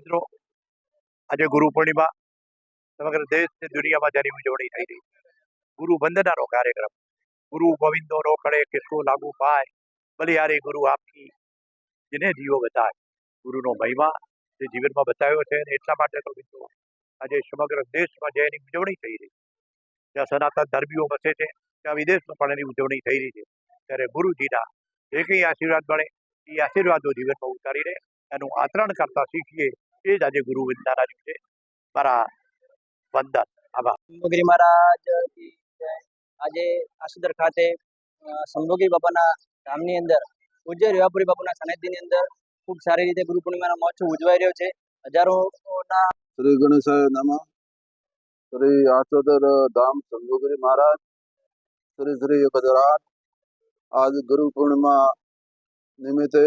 મિત્રો, આજે ગુરુ પૂર્ણિમા સમગ્ર દેશ ને દુનિયામાં જેની ઉજવણી થઈ રહી છે. ગુરુ વંદનાનો કાર્યક્રમ, ગુરુ ગોવિંદો નો ખડે કિસ્સો લાગુ પાય, બલિહારી ગુરુ આપકી, જેને જીવો બતાય. ગુરુનો મહિમા જે જીવનમાં બતાવ્યો છે, અને એટલા માટે તો મિત્રો આજે સમગ્ર દેશમાં જેની ઉજવણી થઈ રહી છે, જ્યાં સનાતન ધર્મીઓ વસે છે, ત્યાં વિદેશમાં પણ એની ઉજવણી થઈ રહી છે, ત્યારે ગુરુજીના જે કંઈ આશીર્વાદ મળે એ આશીર્વાદો જીવનમાં ઉતારીને એનું આચરણ કરતા શીખીએ, એ જ આજે ગુરુ વંદના છે. મારા વંદન. આભાર. સંભોગી મહારાજ કી જય. આજે આસુદર ખાતે સંભોગી બાપાના ધામની અંદર પૂજ્ય રેવાપુરી બાપુના સાનિધ્યની અંદર ખૂબ સારી રીતે ગુરુ પૂર્ણિમાનો મહોત્સવ ઉજવાઈ રહ્યો છે. હજારોના શ્રી ગણેશાય નમઃ. શ્રી આસોદર ધામ સંભોગી મહારાજ શ્રી 1008 આજ ગુરુ પૂર્ણિમા નિમિત્તે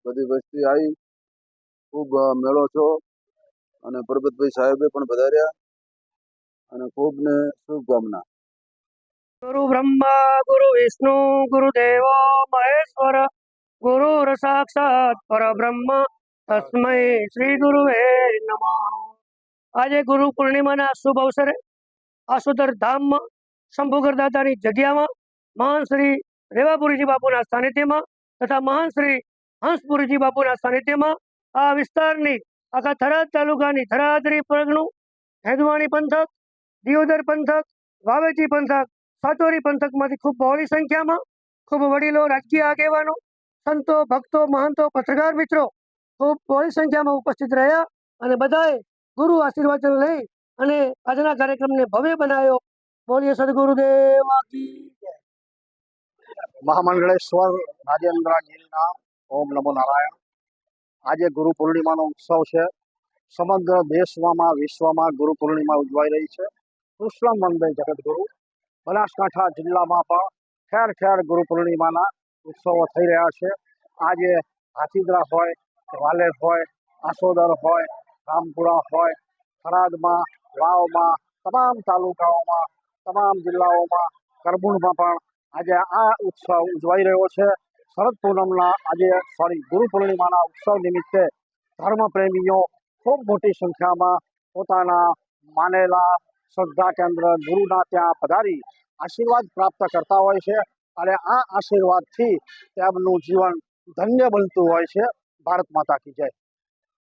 બધી વસ્તી આવી, ખૂબ મેળો છો અને પરબતભાઈ સાહેબે પણ વધાર્યા અને ખૂબ ને શુભકામના. ગુરુ બ્રહ્મા ગુરુ વિષ્ણુ ગુરુદેવ મહેશ્વર ગુરુર સાક્ષાત પરબ્રહ્મ તસ્મૈ શ્રી ગુરુવે નમઃ. આજે ગુરુ પૂર્ણિમાના શુભ અવસરે આસોદર ધામમાં શંભુગર દાદાની જગ્યામાં મહાન શ્રી રેવાપુરીજી બાપુના સાનિધ્યમાં તથા મહાન શ્રી હંસપુરીજી બાપુના સાનિધ્યમાં આ વિસ્તારની આખા થરાદ તાલુકાની થરાદરી પરગણું, હેદવાણી પંથક, દિયોદર પંથક, વાવેજી પંથક, સાતોરી પંથકમાંથી ખૂબ બહોળી સંખ્યામાં ખૂબ વડીલો, રાજકીય આગેવાનો, સંતો, ભક્તો, મહંતો, પત્રકાર મિત્રો ખૂબ બહોળી સંખ્યામાં ઉપસ્થિત રહ્યા અને બધાએ ગુરુ આશીર્વાદ લઈ અને આજના કાર્યક્રમને ભવ્ય બનાવ્યો. બોલીએ સદગુરુદેવ કી જય. મહામંડળેશ્વર રાજેન્દ્રગીરીના ઓમ નમો નારાયણ. આજે ગુરુ પૂર્ણિમાનો ઉત્સવ છે. સમગ્ર દેશમાં, વિશ્વમાં ગુરુ પૂર્ણિમા ઉજવાઈ રહી છે. કૃષ્ણ વંદે જગતગુરુ. બનાસકાંઠા જિલ્લામાં પણ ઠેર ઠેર ગુરુ પૂર્ણિમાના ઉત્સવો થઈ રહ્યા છે. આજે હાથીદરા હોય, વાલેર હોય, આસોદર હોય, રામપુરા હોય, થરાદમાં, વાવમાં, તમામ તાલુકાઓમાં, તમામ જિલ્લાઓમાં, કરબુણમાં પણ આજે આ ઉત્સવ ઉજવાઈ રહ્યો છે. શરદ પૂનમના ગુરુ પૂર્ણિમાના ઉત્સવ નિમિત્તે ધર્મપ્રેમીઓ ખૂબ મોટી સંખ્યામાં પોતાના માનેલા શ્રદ્ધા કેન્દ્ર ગુરુના ત્યાં પધારી આશીર્વાદ પ્રાપ્ત કરતા હોય છે અને આ આશીર્વાદથી તેમનું જીવન ધન્ય બનતું હોય છે. ભારત માતા કી જય.